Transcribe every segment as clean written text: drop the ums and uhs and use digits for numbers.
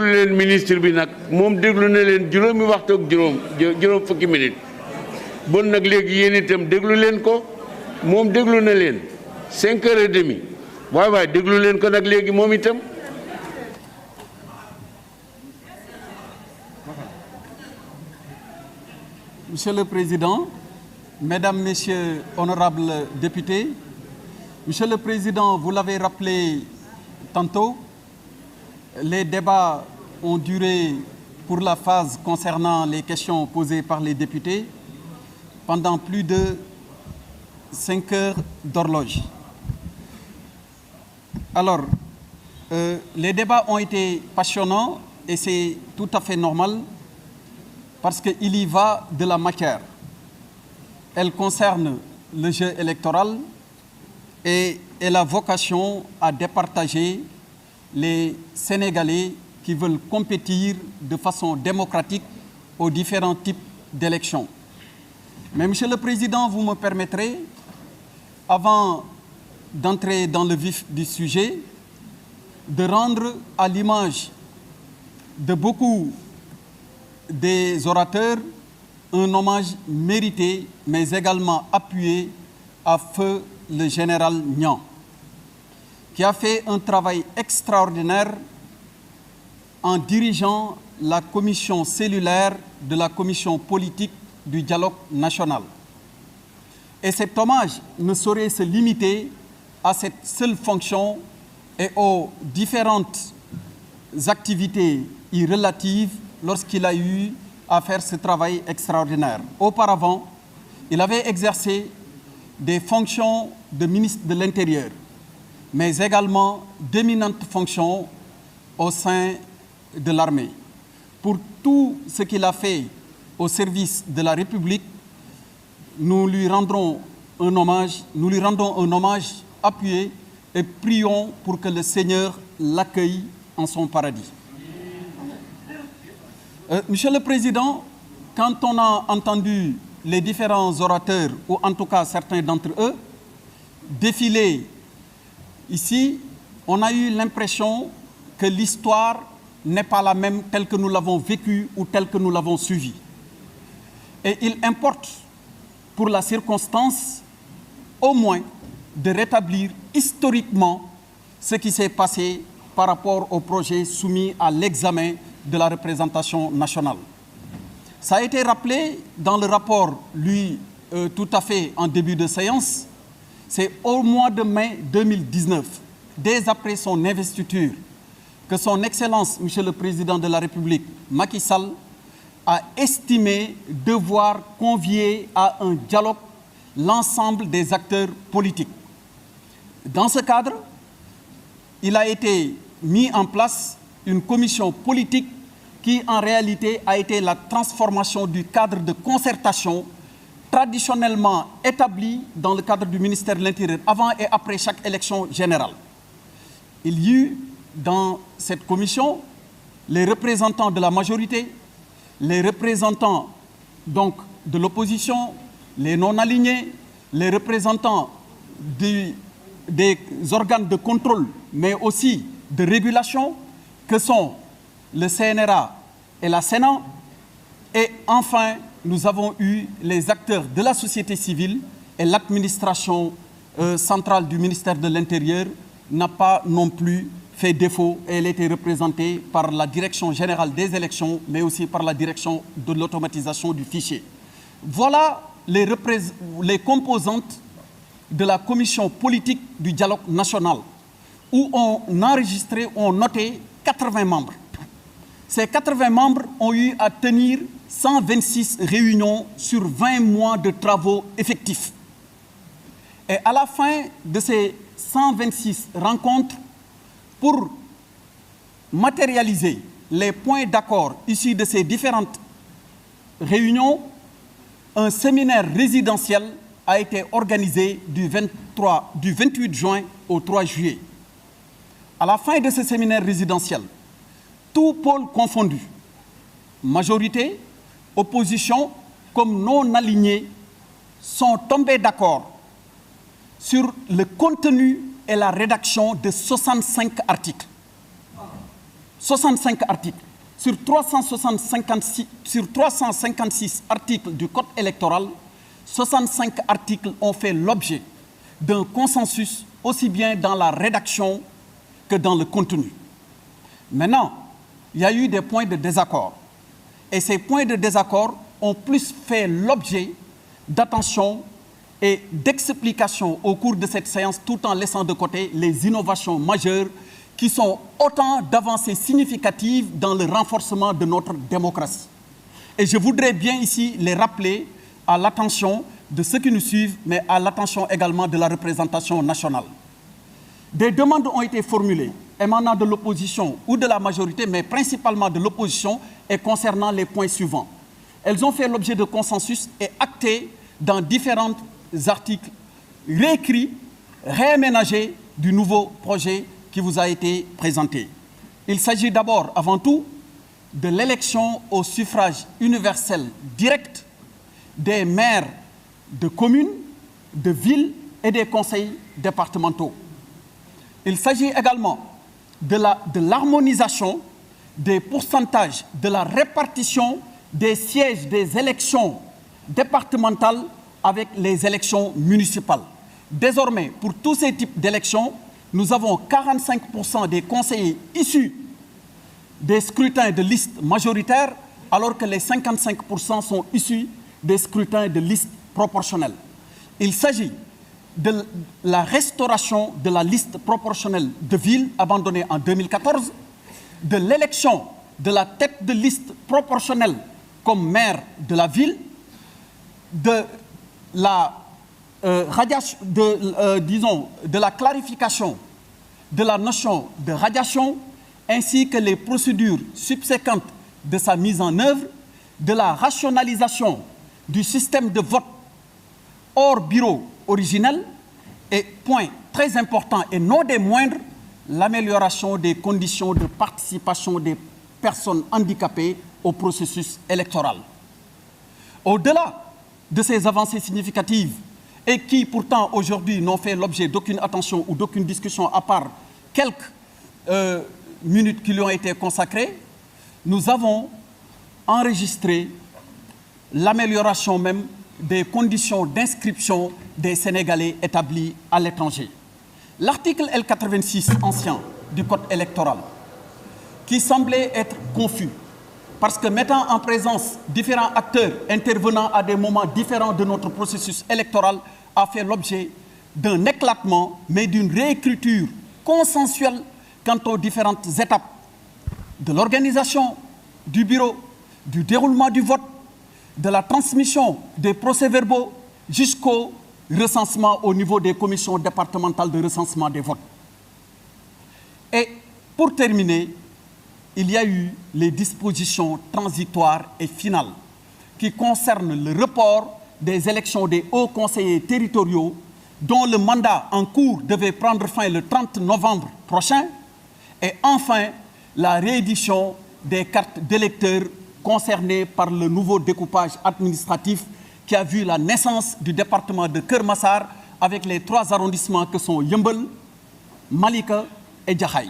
leen ministre bi nag moom déglu na leen juróomi waxtu ak juróom fukki minute bon nag léegi yéen itam déglu leen ko moom déglu na leen 5h30 waay déglu leen ko nag léegi moom itam. Monsieur le Président, Mesdames, Messieurs, honorables députés, Monsieur le Président, vous l'avez rappelé tantôt, les débats ont duré pour la phase concernant les questions posées par les députés pendant plus de 5 heures d'horloge. Alors, les débats ont été passionnants et c'est tout à fait normal parce qu'il y va de la matière. Elle concerne le jeu électoral et elle a vocation à départager les Sénégalais qui veulent compétir de façon démocratique aux différents types d'élections. Mais Monsieur le Président, vous me permettrez, avant d'entrer dans le vif du sujet, de rendre à l'image de beaucoup des orateurs un hommage mérité, mais également appuyé à feu le général Niang, qui a fait un travail extraordinaire en dirigeant la commission cellulaire de la commission politique du dialogue national. Et cet hommage ne saurait se limiter à cette seule fonction et aux différentes activités y relatives lorsqu'il a eu à faire ce travail extraordinaire. Auparavant, il avait exercé des fonctions de ministre de l'Intérieur, mais également d'éminentes fonctions au sein de l'armée. Pour tout ce qu'il a fait au service de la République, nous lui rendons un hommage appuyé et prions pour que le Seigneur l'accueille en son paradis. Monsieur le Président, quand on a entendu les différents orateurs, ou en tout cas certains d'entre eux, défiler ici, on a eu l'impression que l'histoire n'est pas la même telle que nous l'avons vécue ou telle que nous l'avons suivie. Et il importe, pour la circonstance, au moins de rétablir historiquement ce qui s'est passé par rapport au projet soumis à l'examen de la représentation nationale. Ça a été rappelé dans le rapport, lui, tout à fait en début de séance. C'est au mois de mai 2019, dès après son investiture, que son Excellence, Monsieur le Président de la République, Macky Sall, a estimé devoir convier à un dialogue l'ensemble des acteurs politiques. Dans ce cadre, il a été mis en place une commission politique qui en réalité a été la transformation du cadre de concertation traditionnellement établi dans le cadre du ministère de l'Intérieur avant et après chaque élection générale. Il y eut dans cette commission les représentants de la majorité, les représentants donc de l'opposition, les non-alignés, les représentants des organes de contrôle, mais aussi de régulation, que sont le CNRA et la Sénat. Et enfin, nous avons eu les acteurs de la société civile et l'administration centrale du ministère de l'Intérieur n'a pas non plus fait défaut et elle était représentée par la Direction générale des élections, mais aussi par la Direction de l'automatisation du fichier. Voilà les composantes de la commission politique du dialogue national, où on enregistrait, on notait 80 membres. Ces 80 membres ont eu à tenir 126 réunions sur 20 mois de travaux effectifs. Et à la fin de ces 126 rencontres, pour matérialiser les points d'accord issus de ces différentes réunions, un séminaire résidentiel a été organisé du 28 juin au 3 juillet. À la fin de ce séminaire résidentiel, tout pôle confondu, majorité, opposition comme non alignés, sont tombés d'accord sur le contenu et la rédaction de 65 articles. 65 articles. Sur 356 articles du Code électoral, 65 articles ont fait l'objet d'un consensus aussi bien dans la rédaction que dans le contenu. Maintenant, il y a eu des points de désaccord. Et ces points de désaccord ont plus fait l'objet d'attention et d'explications au cours de cette séance, tout en laissant de côté les innovations majeures qui sont autant d'avancées significatives dans le renforcement de notre démocratie. Et je voudrais bien ici les rappeler à l'attention de ceux qui nous suivent, mais à l'attention également de la représentation nationale. Des demandes ont été formulées émanant de l'opposition ou de la majorité, mais principalement de l'opposition, et concernant les points suivants. Elles ont fait l'objet de consensus et actées dans différents articles réécrits, réaménagés du nouveau projet qui vous a été présenté. Il s'agit d'abord, avant tout, de l'élection au suffrage universel direct des maires de communes, de villes et des conseils départementaux. Il s'agit également de l'harmonisation des pourcentages de la répartition des sièges des élections départementales avec les élections municipales. Désormais, pour tous ces types d'élections, nous avons 45% des conseillers issus des scrutins de liste majoritaires, alors que les 55% sont issus des scrutins de liste proportionnelle. Il s'agit de la restauration de la liste proportionnelle de ville abandonnée en 2014, de l'élection de la tête de liste proportionnelle comme maire de la ville, de la clarification de la notion de radiation, ainsi que les procédures subséquentes de sa mise en œuvre, de la rationalisation du système de vote hors bureau originel, et point très important et non des moindres, l'amélioration des conditions de participation des personnes handicapées au processus électoral. Au-delà de ces avancées significatives, et qui pourtant aujourd'hui n'ont fait l'objet d'aucune attention ou d'aucune discussion à part quelques minutes qui lui ont été consacrées, nous avons enregistré l'amélioration même des conditions d'inscription des Sénégalais établis à l'étranger. L'article L86 ancien du Code électoral, qui semblait être confus, parce que mettant en présence différents acteurs intervenant à des moments différents de notre processus électoral, a fait l'objet d'un éclatement, mais d'une réécriture consensuelle quant aux différentes étapes de l'organisation du bureau, du déroulement du vote, de la transmission des procès-verbaux jusqu'au recensement au niveau des commissions départementales de recensement des votes. Et pour terminer, il y a eu les dispositions transitoires et finales qui concernent le report des élections des hauts conseillers territoriaux dont le mandat en cours devait prendre fin le 30 novembre prochain, et enfin la réédition des cartes d'électeurs concernées par le nouveau découpage administratif qui a vu la naissance du département de Keur Massar avec les 3 arrondissements que sont Yeumbeul, Malika et Jaxaay.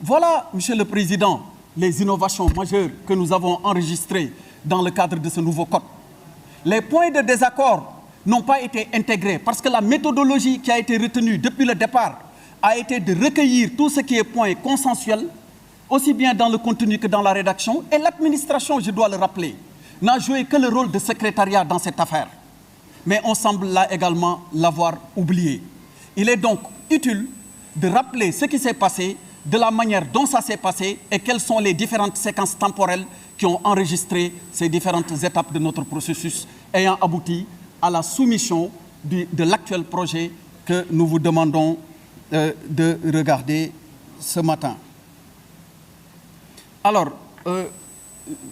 Voilà, Monsieur le Président, les innovations majeures que nous avons enregistrées dans le cadre de ce nouveau code. Les points de désaccord n'ont pas été intégrés parce que la méthodologie qui a été retenue depuis le départ a été de recueillir tout ce qui est point consensuel, aussi bien dans le contenu que dans la rédaction, et l'administration, je dois le rappeler, n'a joué que le rôle de secrétariat dans cette affaire. Mais on semble là également l'avoir oublié. Il est donc utile de rappeler ce qui s'est passé, de la manière dont ça s'est passé et quelles sont les différentes séquences temporelles qui ont enregistré ces différentes étapes de notre processus ayant abouti à la soumission de l'actuel projet que nous vous demandons de regarder ce matin. Alors,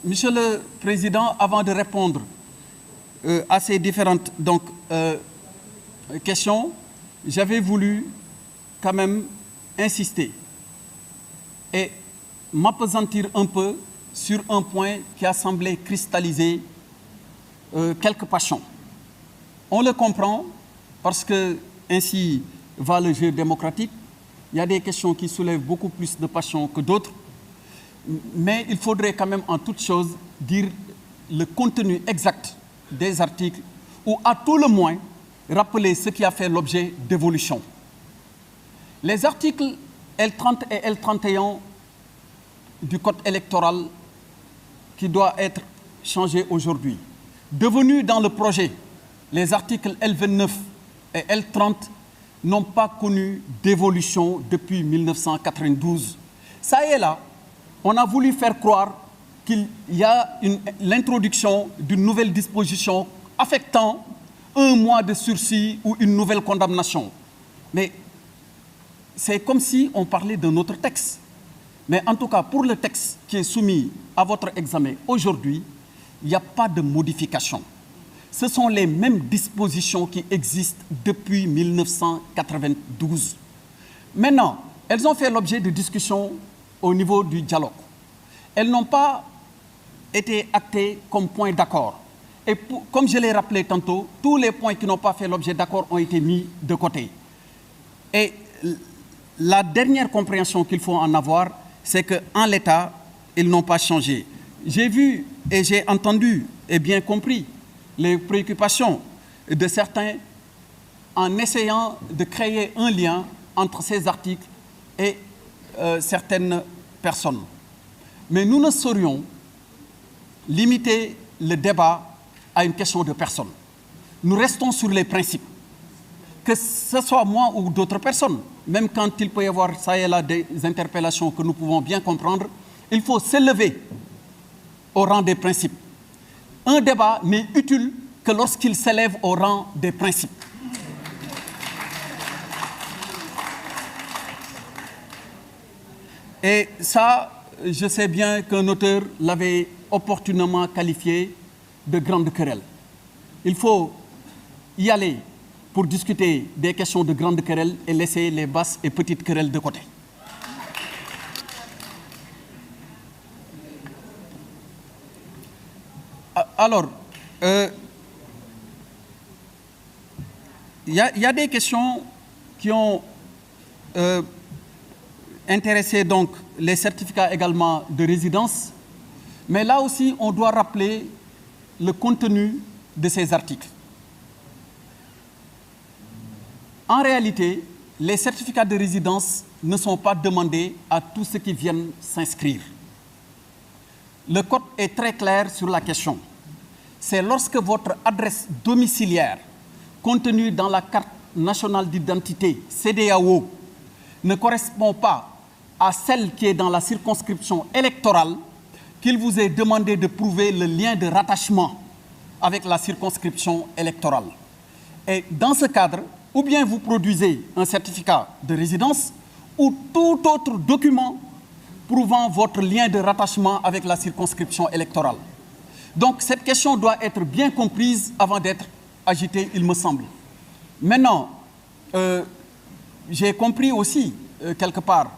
Monsieur le Président, avant de répondre à ces différentes questions, j'avais voulu quand même insister et m'appesantir un peu sur un point qui a semblé cristalliser quelques passions. On le comprend parce que ainsi va le jeu démocratique. il y a des questions qui soulèvent beaucoup plus de passion que d'autres, mais il faudrait quand même en toute chose dire le contenu exact des articles ou à tout le moins rappeler ce qui a fait l'objet d'évolution. Les articles L30 et L31 du Code électoral qui doit être changé aujourd'hui, devenus dans le projet, les articles L29 et L30 n'ont pas connu d'évolution depuis 1992. Ça et là, on a voulu faire croire qu'il y a l'introduction d'une nouvelle disposition affectant 1 mois de sursis ou une nouvelle condamnation. Mais c'est comme si on parlait d'un autre texte. Mais en tout cas, pour le texte qui est soumis à votre examen aujourd'hui, il n'y a pas de modification. Ce sont les mêmes dispositions qui existent depuis 1992. Maintenant, elles ont fait l'objet de discussions au niveau du dialogue. Elles n'ont pas été actées comme point d'accord. Et comme je l'ai rappelé tantôt, tous les points qui n'ont pas fait l'objet d'accord ont été mis de côté. Et la dernière compréhension qu'il faut en avoir, c'est qu'en l'état, ils n'ont pas changé. J'ai vu et j'ai entendu et bien compris les préoccupations de certains en essayant de créer un lien entre ces articles et certaines personnes. Mais nous ne saurions limiter le débat à une question de personne. Nous restons sur les principes. Que ce soit moi ou d'autres personnes, même quand il peut y avoir ça et là des interpellations que nous pouvons bien comprendre, il faut s'élever au rang des principes. Un débat n'est utile que lorsqu'il s'élève au rang des principes. Et ça, je sais bien qu'un auteur l'avait opportunément qualifié de grande querelle. Il faut y aller pour discuter des questions de grande querelle et laisser les basses et petites querelles de côté. Alors, il y a des questions qui ont intéressé donc les certificats également de résidence, mais là aussi on doit rappeler le contenu de ces articles. En réalité, les certificats de résidence ne sont pas demandés à tous ceux qui viennent s'inscrire. Le code est très clair sur la question. C'est lorsque votre adresse domiciliaire, contenue dans la carte nationale d'identité, CEDEAO, ne correspond pas à celle qui est dans la circonscription électorale, qu'il vous est demandé de prouver le lien de rattachement avec la circonscription électorale. Et dans ce cadre, ou bien vous produisez un certificat de résidence ou tout autre document prouvant votre lien de rattachement avec la circonscription électorale. Donc cette question doit être bien comprise avant d'être agitée, il me semble. Maintenant, j'ai compris aussi, quelque part,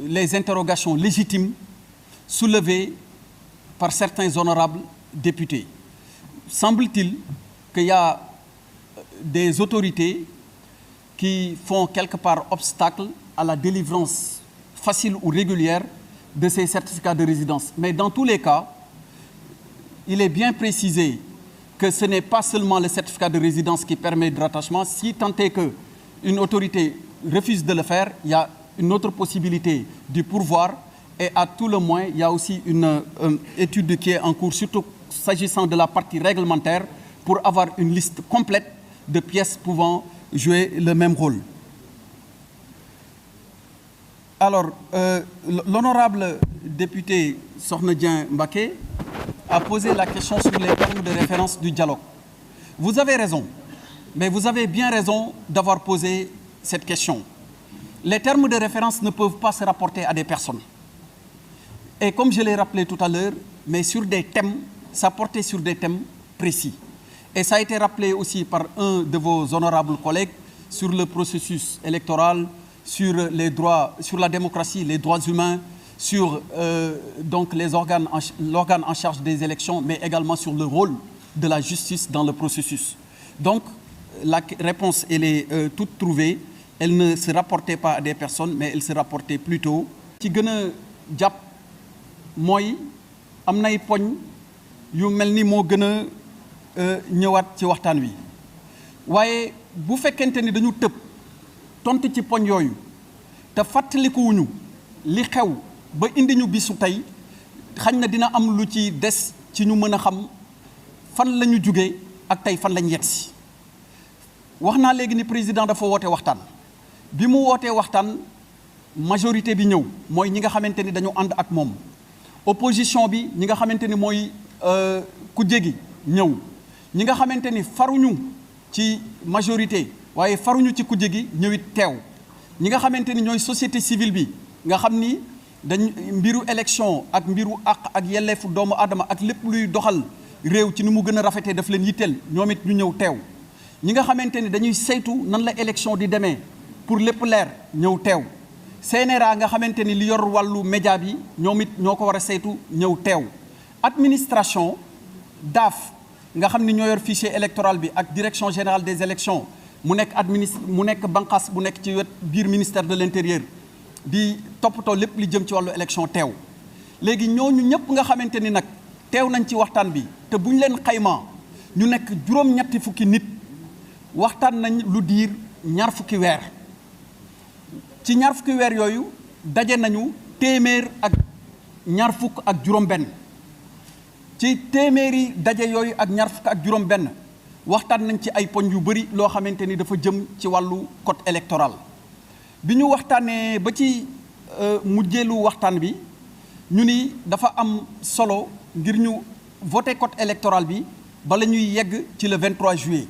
les interrogations légitimes soulevées par certains honorables députés. Semble-t-il qu'il y a des autorités qui font quelque part obstacle à la délivrance facile ou régulière de ces certificats de résidence. Mais dans tous les cas, il est bien précisé que ce n'est pas seulement le certificat de résidence qui permet de rattachement. Si tant est qu'une autorité refuse de le faire, il y a une autre possibilité du pourvoir. Et à tout le moins, il y a aussi une étude qui est en cours, surtout s'agissant de la partie réglementaire, pour avoir une liste complète de pièces pouvant jouer le même rôle. Alors, l'honorable député Sornedien Mbaké a posé la question sur les termes de référence du dialogue. Vous avez raison, mais vous avez bien raison d'avoir posé cette question. Les termes de référence ne peuvent pas se rapporter à des personnes. Et comme je l'ai rappelé tout à l'heure, mais sur des thèmes, ça portait sur des thèmes précis. Et ça a été rappelé aussi par un de vos honorables collègues sur le processus électoral, sur les droits, sur la démocratie, les droits humains, sur donc l'organe en charge des élections, mais également sur le rôle de la justice dans le processus. Donc, la réponse, elle est toute trouvée elle ne se rapportait pas à des personnes mais elle se rapportait plutôt ci gën a jàpp mooy am nay poñ yu mel ni moo gën a ñëwaat ci waxtaan wi waaye bu fekkente ni dañu tëb tontu ci poñ yooyu te fàttalikuwuñu li xew ba indi ñu bisu tey xañ na dina am lu ci des ci ñu mën a xam fan la ñu jugee ak tey fan lañ yegsi wax naa léegi ni président dafa woote waxtaan bi mu wootee waxtaan majorité bi ñëw mooy ñi nga xamante ni dañu ànd ak moom opposition bi ñi nga xamante ni mooy kujje gi ñëw ñi nga xamante ni faruñu ci majorité waaye faruñu ci kujje gi ñëwit teew ñi nga xamante ni ñooy société civile bi nga xam ni dañ mbiru élection ak mbiru àq ak yelleefu doomu aadama ak lépp luy doxal réew ci ni mu gën a rafetee daf leen yitteel ñoom it ñu ñëw teew ñi nga xamante ni dañuy saytu nan la élection di demee pour lépp leer ñëw teew CNRA nga xamante ni li yor wàllu média bi ñoom it ñoo ko war a saytu ñëw teew administration DAF nga xam ni ñoo yor fichier électoral bi ak direction générale des élections mu nekk banqaas bu nekk ci wet biir ministère de l'intérieur di toppatoo lépp li jëm ci wàllu élection teew léegi ñooñu ñëpp nga xamante ni nag teew nañ ci waxtaan bi te bu ñu leen xaymaa ñu nekk juróom-ñetti fukki nit waxtaan nañ lu diir ñaar fukki weer ci ñaar fukki weer yooyu daje nañu téeméer ak ñaar fukk ak juróom-benn ci téeméeri daje yooyu ak ñaar fukk ak juróom-benn waxtaan nañ ci ay poñ yu bëri loo xamante ni dafa jëm ci wàllu code électoral bi ñu waxtaanee ba ci mujjeelu waxtaan bi ñu ni dafa am solo ngir ñu voté code électoral bi bala ñuy yegg ci le 23 juillet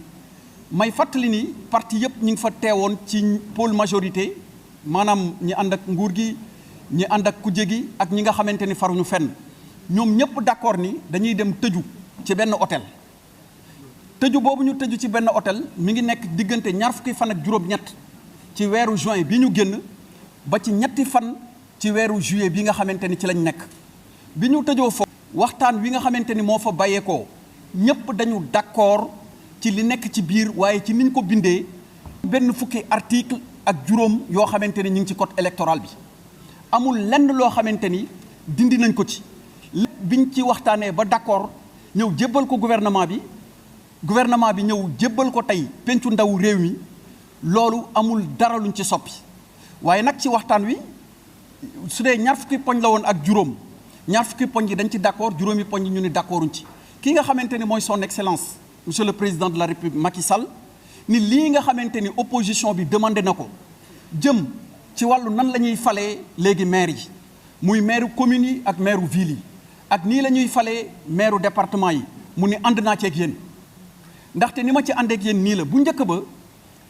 may fàttali ni parti yëpp ñu ngi fa teewoon ci pôle majorité maanaam ñi ànd ak nguur gi ñi ànd ak kujje gi ak ñi nga xamante ni faruñu fenn ñoom ñëpp d'accord ni dañuy dem tëju ci benn hôtel tëju boobu ñu tëju ci benn hôtel mi ngi nekk diggante ñaar fukki fan ak juróom-ñett ci weeru juin bi ñu génn ba ci ñetti fan ci weeru juillet bi nga xamante ni ci lañ nekk bi ñu tëjoo foofu waxtaan wi nga xamante ni moo fa bàyyeekoo ñëpp dañu d'accord ci li nekk ci biir waaye ci niñ ko bindee benn fukki article ak juróom yoo xamante ni ñu ngi ci code électoral bi amul lenn loo xamante ni dindi nañ ko ci lépp biñ ci waxtaanee ba d'accord ñëw jébbal ko gouvernement bi ñëw jébbal ko tey pencu ndaw réew mi loolu amul dara luñ ci soppi waaye nag ci waxtaan wi su dee ñaar fukki poñ la woon ak juróom ñaar fukki poñ yi dañ ci d'accord juróomi poñ yi ñu ni d'accorduñ ci ki nga xamante ni mooy son excellence monsieur le président de la république Macky Sall ni lii nga xamante ni opposition bi demandé na ko jëm ci wàllu nan la ñuy falee léegi maire yi muy maire communes yi ak maire ville yi ak nii la ñuy falee maire département yi mu ni ànd naa ci ak yéen ndaxte ni ma ci ànd ak yéen nii la bu njëkk ba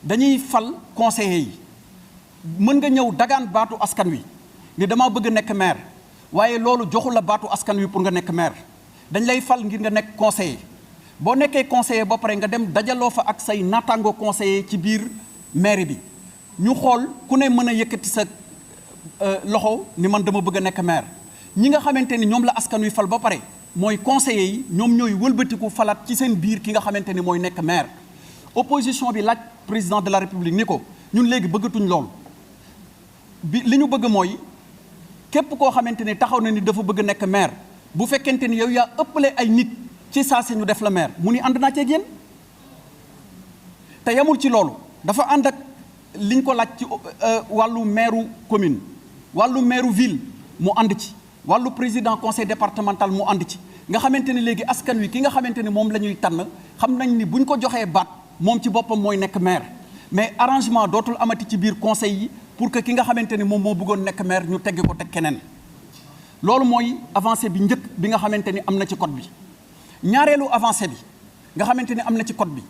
dañuy fal conseillers yi mën nga ñëw dagaan baatu askan wi ni dama bëgg nekk maire waaye loolu joxul la baatu askan wi pour nga nekk maire dañ lay fal ngir nga nekk conseiller boo nekkee conseiller ba pare nga dem dajaloo fa ak say naataango conseiller ci biir maire bi ñu xool ku ne mën a yëkkati sa loxo ni man dama bëgg a nekk maire ñi nga xamante ni ñoom la askan wi fal ba pare mooy conseillers yi ñoom ñooy wëlbatiku falaat ci seen biir ki nga xamante ni mooy nekk maire opposition bi laaj président de la république ni ko ñun léegi bëggatuñ lool bi li ñu bëgg mooy képp koo xamante ni taxaw na ni dafa bëgg nekk maire bu fekkente ni yow yaa ëppale ay nit ci saa si ñu def la maire mu ni ànd naa ceeg yéen te yamul ci loolu dafa ànd ak liñ ko laaj ci wàllu maire commune wàllu maire ville mu ànd ci wàllu président conseil départemental mu ànd ci nga xamante ni léegi askan wi ki nga xamante ni moom la ñuy tànn xam nañ ni buñ ko joxee baat moom ci boppam mooy nekk maire mais arrangement dootul amati ci biir conseil yi pour que ki nga xamante ni moom moo bëggoon nekk maire ñu tegg ko teg keneen loolu mooy avancée bi njëkk bi nga xamante ni am na ci code bi ñaareelu avancée bi nga xamante ni am na ci code bi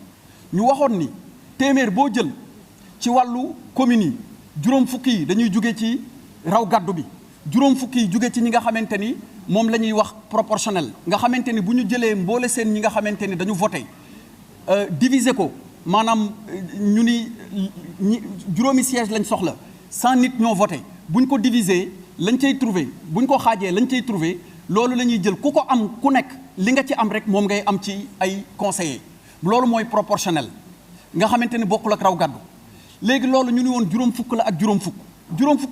ñu waxoon ni téeméer boo jël ci wàllu communes yi juróom fukki yi dañuy jóge ci raw gàddu bi juróom fukki yi jóge ci ñi nga xamante ni moom la ñuy wax proportionnel nga xamante ni bu ñu jëlee mboole seen ñi nga xamante ni dañu voté diviser ko maanaam ñu ni juróomi siège lañ soxla 100 nit ñoo voté buñ ko diviser lañ cay trouvé buñ ko xaajee lañ cay trouvé loolu la ñuy jël ku ko am ku nekk li nga ci am rek moom ngay am ci ay conseillers loolu mooy proportionnel nga xamante ni bokkul ak raw gàddu léegi loolu ñu ni woon juróom fukk la ak juróom fukk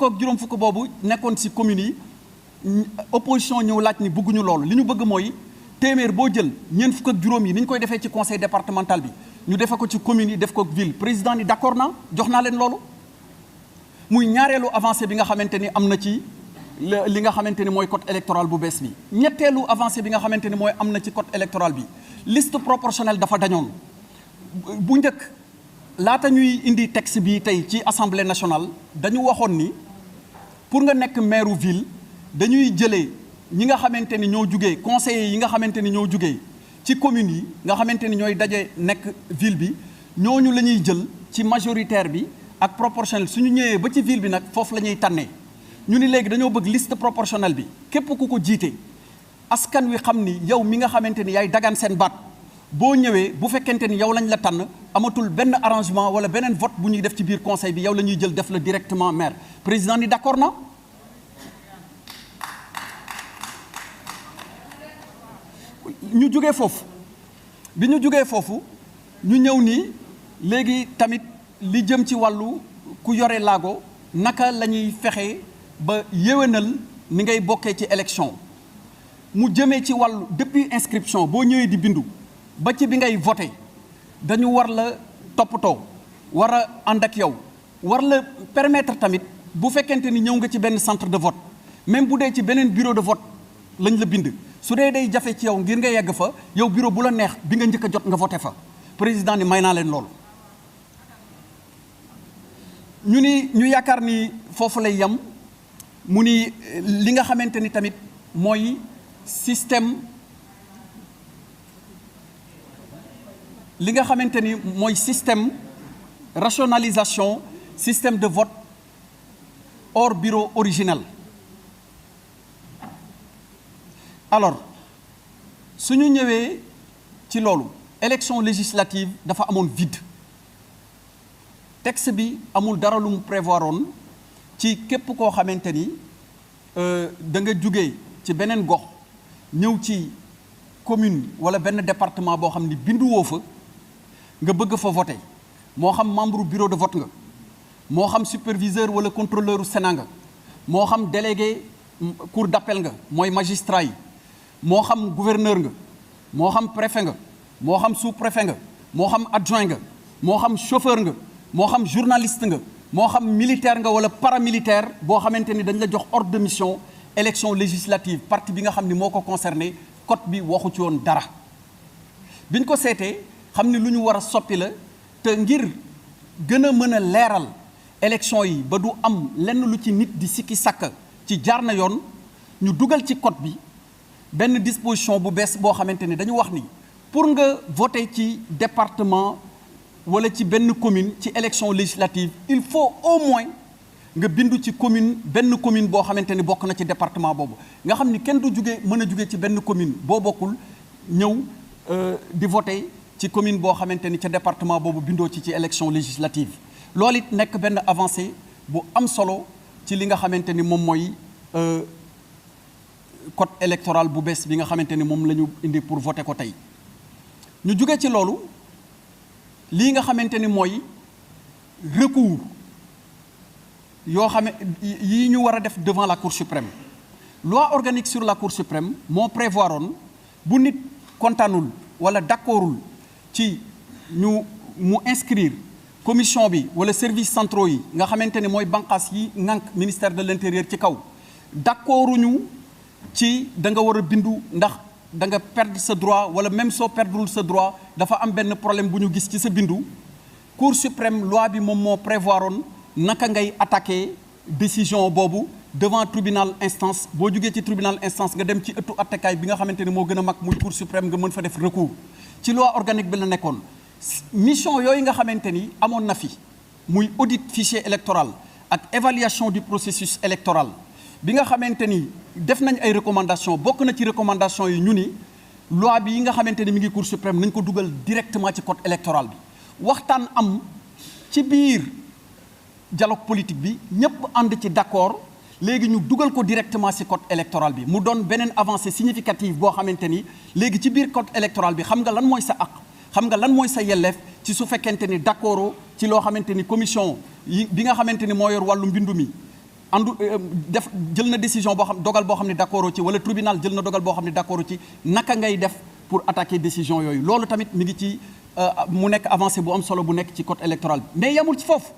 ak juróom fukk boobu nekkoon ci communes yi opposition ñëw laaj ni bëgguñu loolu li ñu bëgg mooy téeméer boo jël ñeent fukk ak juróom yi ni ñu koy defee ci conseil départemental bi ñu defe ko ci communes yi def ko ville président ni d'accord na jox naa leen loolu muy ñaareelu avancé bi nga xamante ni am na ci li nga xamante ni mooy code électoral bu bees bi. ñetteelu avancé bi nga xamante ni mooy am na ci code électoral bi liste proportionnelle dafa dañoon bu njëkk laata ñuy indi texte bi tey ci assemblée nationale dañu waxoon ni pour nga nekk maire ville dañuy jëlee ñi nga xamante ni ñoo jugee conseillers yi nga xamante ni ñoo jugee ci communes yi nga xamante ni ñooy daje nekk ville bi ñooñu la ñuy jël ci majoritaire bi ak proportionnel suñu ñëwee ba ci ville bi nag foofu la ñuy tànnee ñu ni léegi dañoo bëgg liste proportionnelle bi képp ku ko jiite askan wi xam ni yow mi nga xamante ni yaay dagaan seen baat boo ñëwee bu fekkente ni yow lañ la tànn amatul benn arrangement wala beneen vote bu ñuy def ci biir conseil bi yow la ñuy jël def la directement maire président ni d'accord na ñu jugee foofu bi ñu jugee foofu ñu ñëw ni léegi tamit li jëm ci wàllu ku yore laago naka la ñuy fexe ba yéwénal ni ngay bokkee ci élection mu jëmee ci wàllu depuis inscription boo ñëwee di bindu ba ci bi ngay voté dañu war la toppatoo war a ànd ak yow war la permettre tamit bu fekkente ni ñëw nga ci benn centre de vote même bu dee ci beneen bureau de vote lañ la bind su dee day jafe ci yow ngir nga yegg fa yow bureau bu la neex bi nga njëkk a jot nga voté fa président ni may naa leen loolu ñu yaakaar ni foofu lay yem mu ni li nga xamante ni tamit mooy système rationalisation système de vote hors bureau originel. Alors su ñu ñëwee ci loolu élection législative dafa amoon vide texte bi amul dara lu mu prévoir woon ci képp koo xamante ni da nga jugee ci beneen gox ñëw ci commune wala benn département boo xam ni binduwoo fa nga bëgg fa voter moo xam membre bureau de vote nga moo xam superviseur wala contrôleur u Sénat nga moo xam délégué cour d'appel nga mooy magistrat yi moo xam gouverneur nga moo xam préfet nga moo xam sous-préfet nga moo xam adjoint nga moo xam chauffeur nga moo xam journaliste nga moo xam militaire nga wala paramilitaire boo xamante ni dañ la jox ordre de mission élection législative parti bi nga xam ni moo ko concerné code bi waxu ci woon dara biñ ko seetee xam ni lu ñu war a soppi la te ngir gën a mën a leeral élection yi ba du am lenn lu ci nit di sikki sàkk ci jaar na yoon ñu dugal ci code bi benn disposition bu bees boo xamante ni dañu wax ni pour nga voter ci département wala ci benn commune ci élection législative il faut au moins nga bindu ci commune benn commune boo xamante ni bokk na ci département boobu nga xam ni kenn du mën a jugee ci benn commune boo bokkul ñëw di voter ci commune boo xamante ni ca département boobu bindoo ci élection législative loolu it nekk benn avancée bu am solo ci li nga xamante ni moom mooy code électoral bu bees bi nga xamante ni moom la ñu indi pour voter ko tey ñu jugee ci loolu lii nga xamante ni mooy recours yoo xam yi ñu war a def devant la Cour suprême loi organique sur la Cour suprême moo prévoir oon bu nit kontaanul wala d'accordul ci mu inscrire commission bi wala services centraux yi nga xamante ni mooy banqaas yi ŋànk ministère de l'intérieur ci kaw d'accorduñu ci da nga war a bindu ndax da nga perdre sa droit wala même soo perdrul sa droit dafa am benn problème bu ñu gis ci sa bindu Cour suprême loi bi moom moo prévoir oon naka ngay attaquer décision boobu devant tribunal instance boo jugee ci tribunal instance nga dem ci ëttu attekaay bi nga xamante ni moo gën a mag muy Cour suprême nga mën fa def recours ci loi organique bi la nekkoon mission yooyu nga xamante ni amoon na fi muy audit fichier électoral ak évaluation du processus électoral bi nga xamante ni def nañ ay recommandations bokk na ci recommandations yi ñu ni loi bi yi nga xamante ni mi ngi Cour suprême nañ ko dugal directement ci code électoral bi waxtaan am ci biir dialogue politique bi ñëpp ànd ci d'accord léegi ñu dugal ko directement ci code électoral bi mu doon beneen avancée significative boo xamante ni léegi ci biir code électoral bi xam nga lan mooy sa àq xam nga lan mooy sa yelleef ci su fekkente ni d'accord ci loo xamante ni commission yi bi nga xamante ni moo yor wàllu mbindu mi andu def jël na décision boo xam dogal boo xam ne d'accord ci wala tribunal jël na dogal boo xam ne d'accord ci naka ngay def pour attaquer décision yooyu loolu tamit mi ngi ci mu nekk avancé bu am solo bu nekk ci code électoral bi mais yamul ci foofu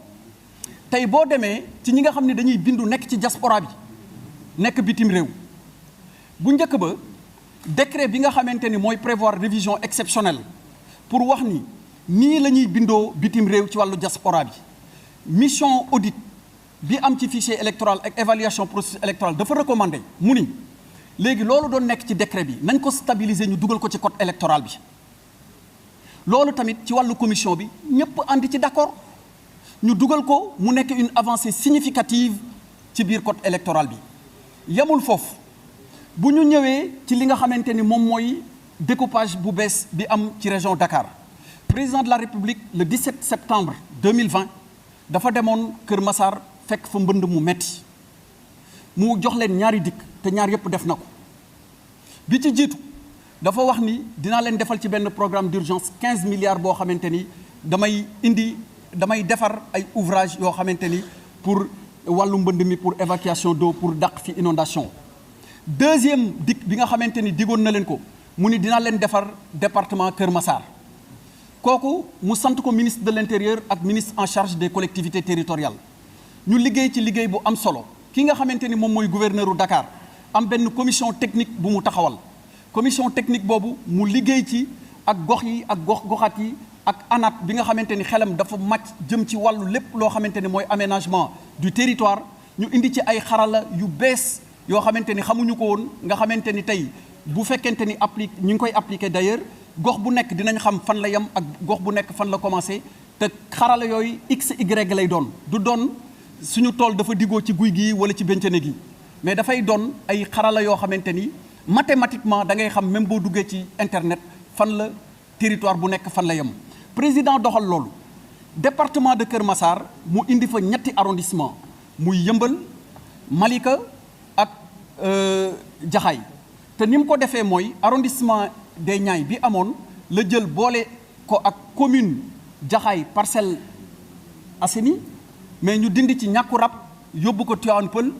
tey boo demee ci ñi nga xam ne dañuy bindu nekk ci diaspora bi nekk bitim réew bu njëkk ba décret bi nga xamante ni mooy prévoir révision exceptionnelle pour wax ni nii la ñuy bindoo bitim réew ci wàllu diaspora bi mission audit bi am ci fichier électoral ak évaluation processus électoral dafa recommandé mu ni léegi loolu doon nekk ci décret bi nañ ko stabiliser ñu dugal ko ci code électoral bi loolu tamit ci wàllu commission bi ñëpp ànd ci d'accord ñu dugal ko mu nekk une avancée significative ci biir code électoral bi yemul foofu bu ñu ñëwee ci li nga xamante ni moom mooy découpage bu bees bi am ci région Dakar président de la République le 17 septembre 2020 dafa demoon Kër Massar fekk fa mbënd mu metti mu jox leen ñaari dikk te ñaar yëpp def na ko bi ci jiitu dafa wax ni dinaa leen defal ci benn programme d'urgence 15 milliards boo xamante ni damay defar ay ouvrage yoo xamante ni pour wàllu mbënd mi pour évacuation d'eau pour dàq fi inondation deuxième dikk bi nga xamante ni digoon na leen ko mu ni dinaa leen defar département Kër Massar kooku mu sant ko ministre de l'intérieur ak ministre en charge des collectivités territoriales ñu liggéey ci liggéey bu am solo ki nga xamante ni moom mooy gouverneur u Dakar am benn commission technique bu mu taxawal commission technique boobu mu liggéey ci ak gox yi ak goxaat yi ak ANAT bi nga xamante ni xelam dafa màcc jëm ci wàllu lépp loo xamante ni mooy aménagement du territoire ñu indi ci ay xarala yu bees yoo xamante ni xamuñu ko woon nga xamante ni tey bu fekkente ni ñu ngi koy appliquer d'ailleurs gox bu nekk dinañ xam fan la yem ak gox bu nekk fan la commencé te xarala yooyu XY lay doon du doon suñu tool dafa diggoo ci guy gi wala ci bencene gi mais dafay doon ay xarala yoo xamante ni mathématiquement da ngay xam même boo duggee ci internet fan la territoire bu nekk fan la yem président doxal loolu département de Kër Massar mu indi fa ñetti arrondissement muy Yëmbal Malika ak Jaxaay te ni mu ko defee mooy arrondissement des Niayes bi amoon la jël boole ko ak commune Jaxaay Parcelles Assainies mais ñu dindi ci ñàkku rab yóbbu ko Tivaouane Peulh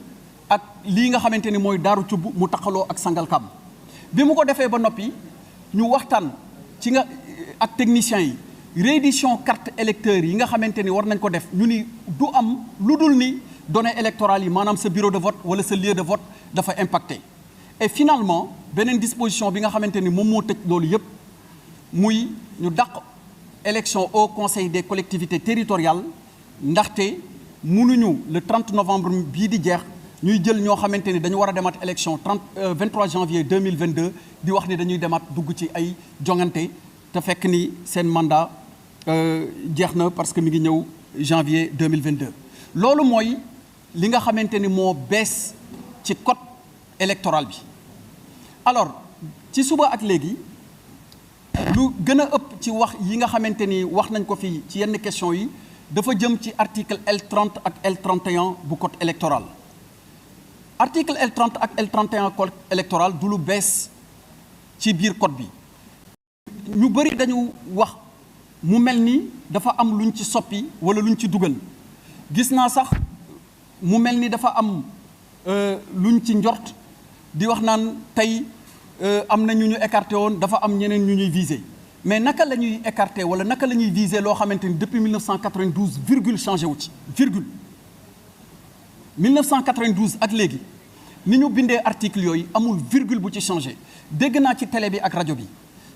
ak lii nga xamante ni mooy Daaru Cubb mu taxaloo ak Sangalkam bi mu ko defee ba noppi ñu waxtaan ci nga ak techniciens yi réédition carte électeurs yi nga xamante ni war nañ ko def ñu ni du am lu dul ni données électorales yi maanaam sa bureau de vote wala sa lieu de vote dafa impacté et finalement beneen disposition bi nga xamante ni moom moo tëj loolu yépp muy ñu dàq élection au conseil des collectivités territoriales ndaxte mënuñu le 30 novembre bii di jeex ñuy jël ñoo xamante ni dañu war a demaat élection 23 janvier 2022 di wax ni dañuy demaat dugg ci ay jongante te fekk ni seen mandat jeex na parce que mi ngi ñëw janvier 2022 loolu mooy li nga xamante ni moo bees ci code électoral bi alors ci suba ak léegi lu gën a ëpp ci wax yi nga xamante ni wax nañ ko fii ci yenn question yi dafa jëm ci article L30 ak L31 bu code électoral article L30 ak L31 code électoral du lu bees ci biir code bi ñu bëri dañu wax mu mel ni dafa am luñ ci soppi wala luñ ci dugal gis naa sax mu mel ni dafa am luñ ci njort di wax naan tey am na ñu écarté woon dafa am ñeneen ñu ñuy visé mais naka la ñuy écarté wala naka la ñuy visé loo xamante ni depuis 1992 virgule changé wu ci virgule 1992 ak léegi ni ñu bindee article yooyu amul virgule bu ci changé dégg naa ci télé bi ak rajo bi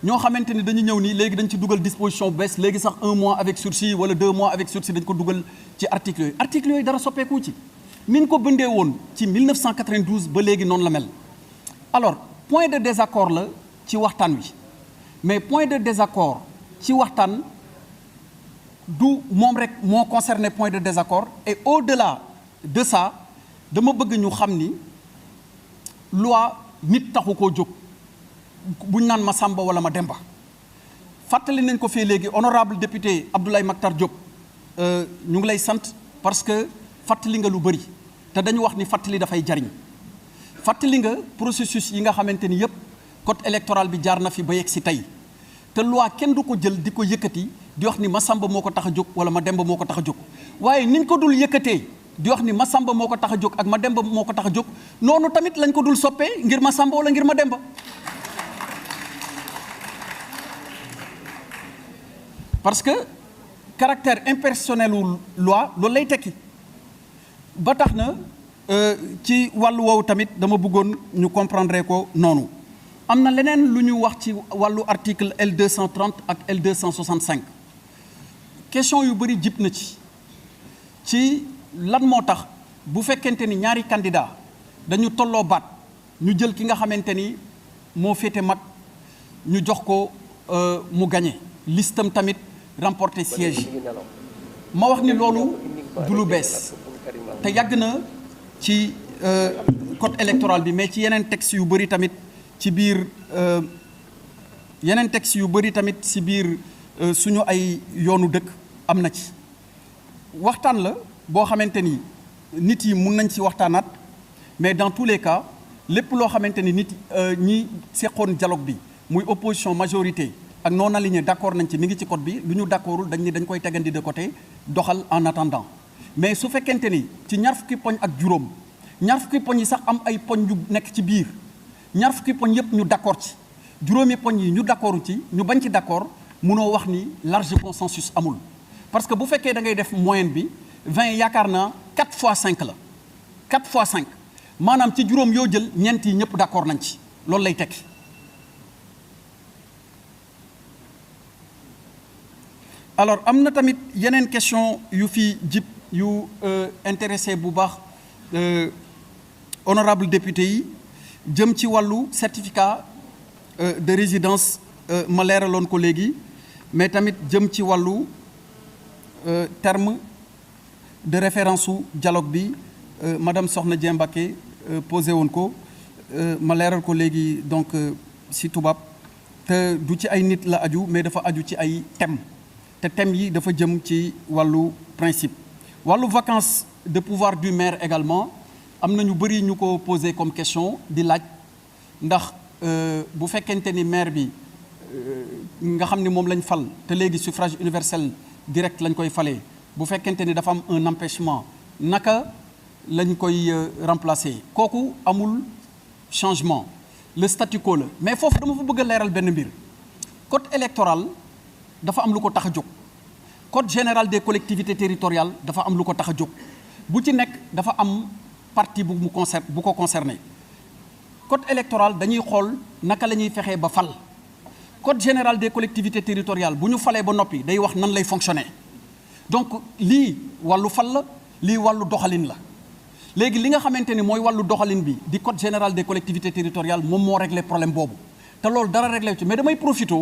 ñoo xamante ni dañu ñëw nii léegi dañ ci dugal disposition bu bees léegi sax 1 mois avec sursis wala 2 mois avec sursis dañ ko dugal ci article yooyu dara soppeeku ci ni ñu ko bindee woon ci 1992 ba léegi noonu la mel alors point de désaccord la ci waxtaan wi mais point de désaccord ci waxtaan du moom rek moo concerné point de désaccord et au-delà de ça dama bëgg ñu xam ni loi nit taxu koo jóg buñ naan ma Samba wala ma Demba fàttali nañ ko fii léegi honorable député Abdoulaye Mactar Diop ñu ngi lay sant parce que fàttali nga lu bëri te dañu wax ni fàttali dafay jariñ fàttali nga processus yi nga xamante ni yépp code électoral bi jaar na fi ba yegg si tey te loi kenn du ko jël di ko yëkkati di wax ni Masamba moo ko tax a jóg wala Mademba moo ko tax a jóg waaye niñ ko dul yëkkatee di wax ni Masamba moo ko tax a jóg ak Mademba moo ko tax a jóg noonu tamit lañ ko dul soppee ngir Masamba wala ngir Mademba. parce que caractère impersonnel wu loi loolu lay tekki ba tax na ci wàllu woowu tamit dama bëggoon ñu comprendre ko noonu. am na leneen lu ñu wax ci wàllu article L230 ak L265 question yu bëri jib na ci lan moo tax bu fekkente ni ñaari candidat dañu tolloo baat ñu jël ki nga xamante ni moo féete mag ñu jox ko mu gagné listam tamit remporté siège ma wax ni loolu du lu bees te yàgg na ci code électoral bi mais ci yeneen texte yu bëri tamit ci biir yeneen texte yu bëri tamit ci biir suñu ay yoonu dëkk am na ci waxtaan la boo xamante ni nit yi mun nañ ci waxtaanaat mais dans tous les cas lépp loo xamante ni nit ñi seqoon dialogue bi muy opposition majorité ak non aligné d'accord nañ ci mi ngi ci code bi lu ñu d'accordul dañ ni dañ koy tegandi de côté doxal en attendant mais su fekkente ni ci ñaar fukki poñ ak juróom ñaar fukki poñ yi sax am ay poñ yu nekk ci biir ñaar fukki poñ yëpp ñu d'accord ci juróomi poñ yi ñu d'accordu ci ñu bañ ci d'accord munoo wax ni large consensus amul parce que bu fekkee da ngay def moyenne bi 20 yaakaar naa 4 fois 5 la 4 fois 5 maanaam ci juróom yoo jël ñeent yi ñëpp d'accord nañ ci loolu lay tekki alors am na tamit yeneen question yu fi jib yu intéressé bu baax honorable député yi jëm ci wàllu certificat de résidence ma leeraloon ko léegi mais tamit jëm ci wàllu terme de référence su dialogue bi madame Sokhna Dieng Mbacké posé woon ko ma leeral ko léegi donc si tubaab te du ci ay nit la aju mais dafa aju ci ay thèmes te thèmes yi dafa jëm ci wàllu principe wàllu vacance de pouvoir du maire également am na ñu bëri ñu ko posé comme question di laaj ndax bu fekkente ni maire bi nga xam ni moom lañ fal te léegi suffrage universel direct lañ koy falee bu fekkente ni dafa am un empêchement naka lañ koy remplacer kooku amul changement le statu quo la mais foofu dama fa bëgg a leeral benn mbir code électoral dafa am lu ko tax a jóg code général des collectivités territoriales dafa am lu ko tax a jóg bu ci nekk dafa am partie bu ko concerné code électoral dañuy xool naka la ñuy fexee ba fal code général des collectivités territoriales bu ñu falee ba noppi day wax nan lay fonctionner donc lii wàllu fal la lii wàllu doxalin la léegi li nga xamante ni mooy wàllu doxalin bi di code général des collectivités territoriales moom moo réglé problème boobu te loolu dara réglé ci mais damay profité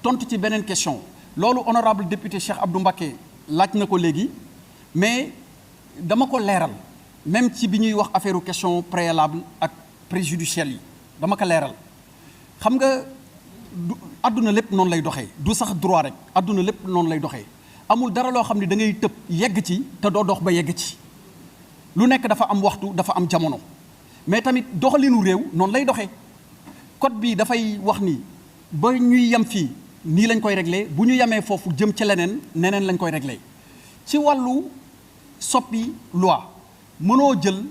tontu ci beneen question loolu honorable député Cheikh Abdou Mbacké laaj na ko léegi mais dama ko leeral même ci bi ñuy wax affaire question préalable ak préjudicielle yi dama ko leeral xam nga adduna lépp noonu lay doxee du sax droit rek adduna lépp noonu lay doxee amul dara loo xam ne da ngay tëb yegg ci te doo dox ba yegg ci lu nekk dafa am waxtu dafa am jamono mais tamit doxalinu réew noonu lay doxee code bi dafay wax ni ba ñuy yem fii nii lañ koy réglé bu ñu yemee foofu jëm ci leneen neneen lañ koy réglé ci wàllu soppi loi mënoo jël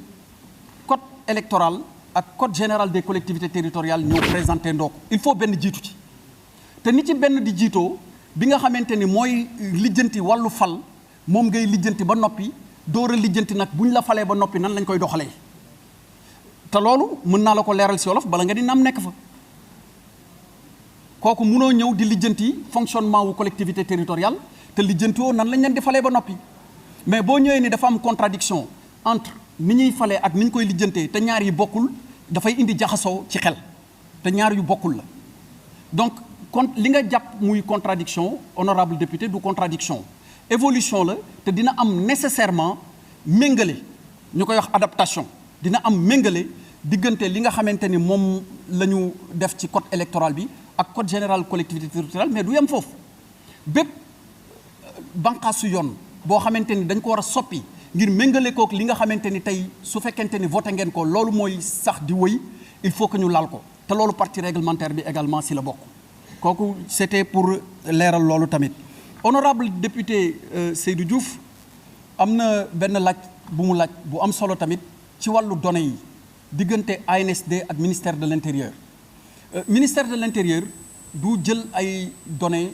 code électoral ak code général des collectivités territoriales ñëw présenté ndoo ko il faut benn jiitu ci te ni ci benn di jiitoo bi nga xamante ni mooy lijjanti wàllu fal moom ngay lijjanti ba noppi door a lijjanti nag bu ñu la falee ba noppi nan lañ koy doxalee te loolu mën naa la ko leeral si wolof bala nga di naam nekk fa kooku mënoo ñëw di lijjanti fonctionnement wu collectivité territoriale te lijjanti woo nan lañ leen di falee ba noppi mais boo ñëwee ni dafa am contradiction entre ni ñuy falee ak ni ñu koy lijjantee te ñaar yi bokkul dafay indi jaxasoo ci xel te ñaar yu bokkul la donc kon li nga jàpp muy contradiction honorable député du contradiction évolution la te dina am nécessairement méngale ñu koy wax adaptation dina am méngale diggante li nga xamante ni moom la ñu def ci code électoral bi ak code général collectivité territoriale mais du yem foofu bépp banqaasu yoon boo xamante ni dañ ko war a soppi ngir méngale kook li nga xamante ni tey su fekkente ni voté ngeen ko loolu mooy sax di wëy il faut que ñu laal ko te loolu partie réglementaire bi également si la bokk kooku c'était pour leeral loolu tamit. Honorable député Seydou Diouf am na benn laaj bu mu laaj bu am solo tamit ci wàllu données yi diggante ANSD ak ministère de l'intérieur. Ministère de l'intérieur du jël ay données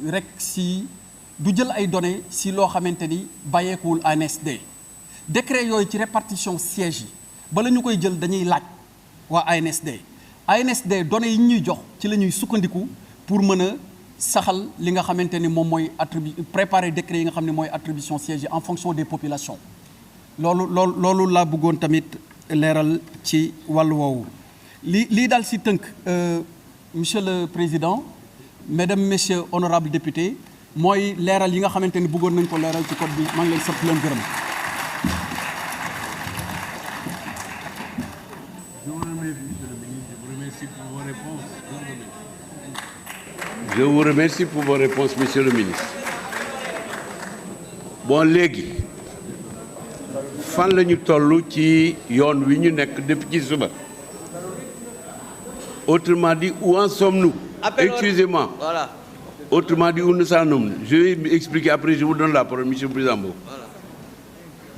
rek si loo xamante ni bàyyeekuwul ANSD décret yooyu ci répartition siège yi bala ñu koy jël dañuy laaj waa ANSD données yi ñuy jox ci la ñuy sukkandiku pour mën a saxal li nga xamante ni moom mooy préparer décret yi nga xam ne mooy attribution siège yi en fonction des populations loolu laa bëggoon tamit leeral ci wàllu woowu. lii daal si tënk monsieur le président mesdames messieurs honorables députés mooy leeral yi nga xamante ni bëggoon nañ ko leeral ci code bi maa ngi leen sant leen gërëm. Je vous remercie pour vos réponses, monsieur le ministre. Bon léegi fan la ñu toll ci yoon wi ñu nekk depuis ci suba. Autrement dit, où en sommes-nous? Excusez-moi. Voilà. Autrement dit, où nous en sommes? Je vais m'expliquer après, je vous donne la parole, monsieur le président.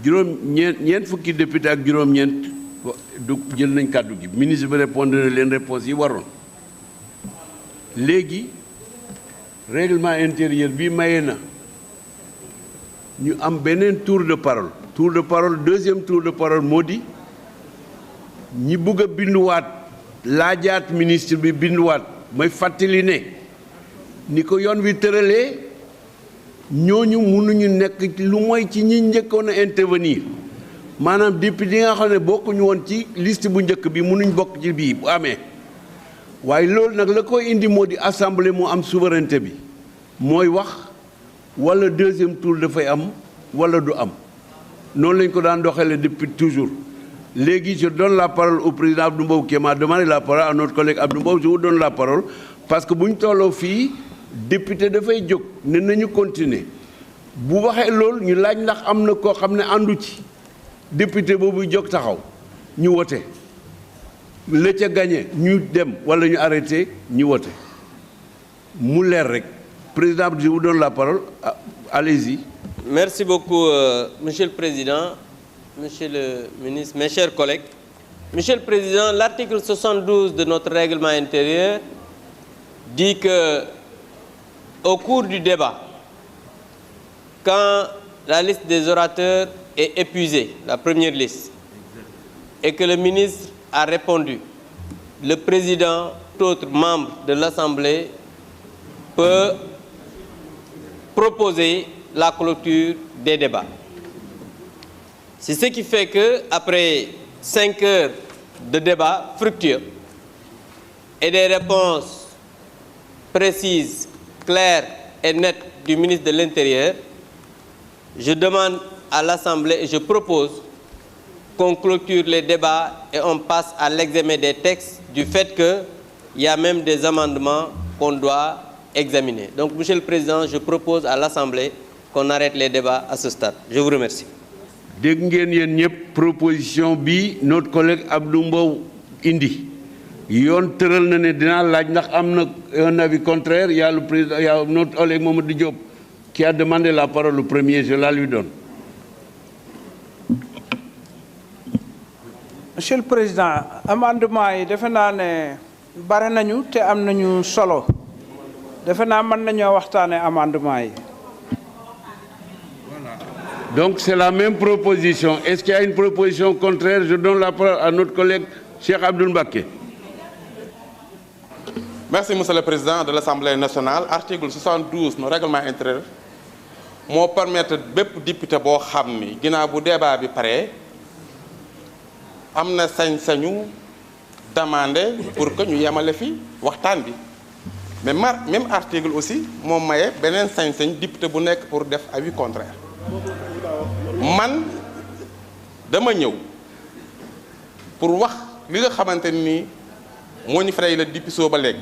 Ñeent fukki député ak juróom-ñeent du jël nañ kàddu gi ministre bi répondre na leen réponse yi waroon léegi règlement intérieur bi maye na ñu am beneen tour de parole deuxième tour de parole moo di ñi bëgg a binduwaat laajaat ministre bi binduwaat may fàttali ne ni ko yoon wi tëralee ñooñu mënuñu nekk lu mooy ci ñi njëkkoon a intervenir maanaam député yi nga xam ne bokkuñu woon ci liste bu njëkk bi mënuñ bokk ci bii bu amee waaye loolu nag la koy indi moo di assemblée moo am souveraineté bi mooy wax wala deuxième tour dafay am wala du am noonu lañ ko daan doxalee depuis toujours. Léegi je donne la parole au président Abdou Mbow qui m'a demandé la parole, à notre collègue Abdou Mbow, je vous donne la parole parce que bu ñu tolloo fii député dafay jóg ne nañu continuer bu waxee loolu ñu laaj ndax am na koo xam ne àndu ci député boobu jóg taxaw ñu wote la ca gagné ñu dem wala ñu arrêté ñu wote mu leer rek président je vous donne la parole, allez-y. Merci beaucoup monsieur le président, monsieur le ministre, mes chers collègues. Monsieur le président, l'article 72 de notre règlement intérieur dit que au cours du débat, quand la liste des orateurs est épuisée, la première liste, et que le ministre a répondu, le président, tout autre membre de l'Assemblée peut proposer la clôture des débats. C'est ce qui fait que, après 5 heures de débat fructueux et des réponses précises, claires et nettes du ministre de l'Intérieur, je demande à l'Assemblée et je propose qu'on clôture les débats et on passe à l'examen des textes du fait qu'il y a même des amendements qu'on doit examiner. Donc, Monsieur le Président, je propose à l'Assemblée qu'on arrête les débats à ce stade. Je vous remercie. dégg ngeen yéen ñëpp proposition bi notre collègue Abdou Mbow indi yoon tëral na ne dinaa laaj ndax am na un avis contraire. Il y a le président, il y a notre collègue Mamadou Diop qui a demandé la parole le premier, je la lui donne. Monsieur le Président, amendement yi defe naa ne bare nañu te am nañu solo defe naa mën nañoo waxtaane amendement yi. Donc c'est la même proposition. Est-ce qu'il y a une proposition contraire? Je donne la parole à notre collègue Cheikh Abdoul Mbacké. Merci Monsieur le Président de l'Assemblée nationale. Article 72 du règlement intérieur moo permettre bépp député boo xam ni ginnaaw bu débat bi pare am na sañ-sañu demander pour que ñu yemale fi waxtaan bi mais même article aussi moo maye beneen sañ-sañ député bu nekk pour def avis contraire. Man dama ñëw pour wax li nga xamante ni moo ñu fay la depuis soo ba léegi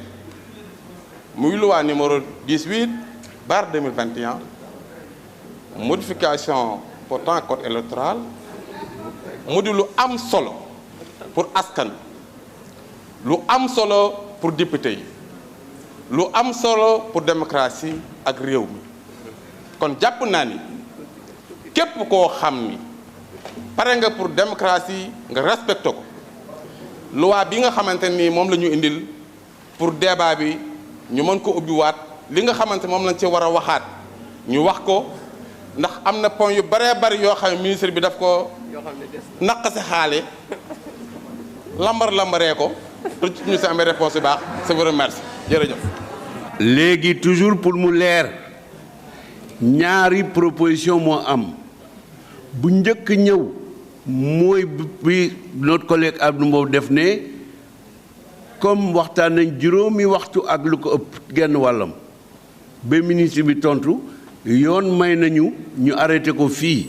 muy loi numéro 18/2021 modification portant code électoral mu di lu am solo pour askan lu am solo pour député yi lu am solo pour démocratie ak réew mi kon jàpp naa ni képp koo xam ni pare nga pour démocratie nga respecté ko loi bi nga xamante ni moom la ñu indil pour débat bi ñu mën ko ubbiwaat li nga xamante moom lañ ci war a waxaat ñu wax ko ndax am na point yu baree bari yoo xam ne ministre bi daf ko naq si xaale lambaree ko te ñu si amee réponse yu baax je vous remercie jërëjëf. léegi toujours pour mu leer ñaari proposition moo am bu njëkk ñëw mooy bi notre collègue Abdou Mbow def ne comme waxtaan nañ juróomi waxtu ak lu ko ëpp genn wàllam ba ministre bi tontu yoon may nañu ñu arrêté ko fii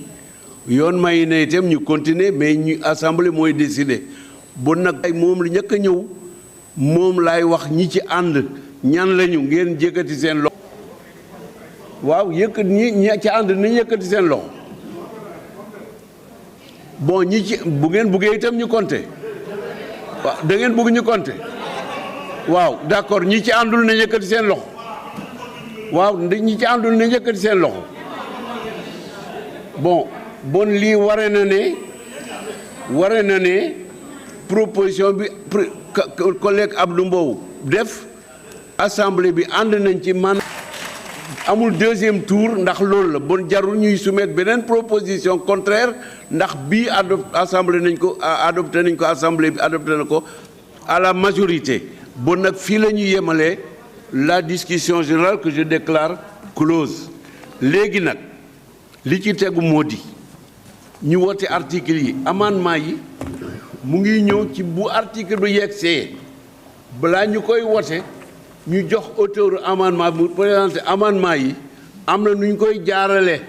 yoon may na itam ñu continuer mais ñu assemblée mooy décider bon nag ay moom la njëkk a ñëw moom laay wax ñi ci ànd ñan lañu ngeen yëkkati seen loxo waaw yëkkati ñi ci ànd nañ yëkkati seen loxo bon ñi ci bu ngeen buggee itam ñu compter waaw da ngeen bugg ñu compter waaw d'accord ñi ci àndul nañ yëkkati seen loxo waaw ñi ci àndul nañ yëkkati seen loxo bon lii ware na ne proposition bi collègue Abdou Mbow def assemblée bi ànd nañ ci man amul deuxième tour ndax loolu la bon jarul ñuy soumettre beneen proposition contraire ndax bii assemblée nañ ko adopté nañ ko assemblée bi adopté na ko à la majorité bon nag fii la ñuy yemalee la discussion générale que je déclare close léegi nag li ci tegu moo di ñu wote article yi amendement yi mu ngi ñëw ci bu article bi yegsee balaa ñu koy wote ñu jox auteur amendement bu présenté amendement yi am na nu ñu koy jaarale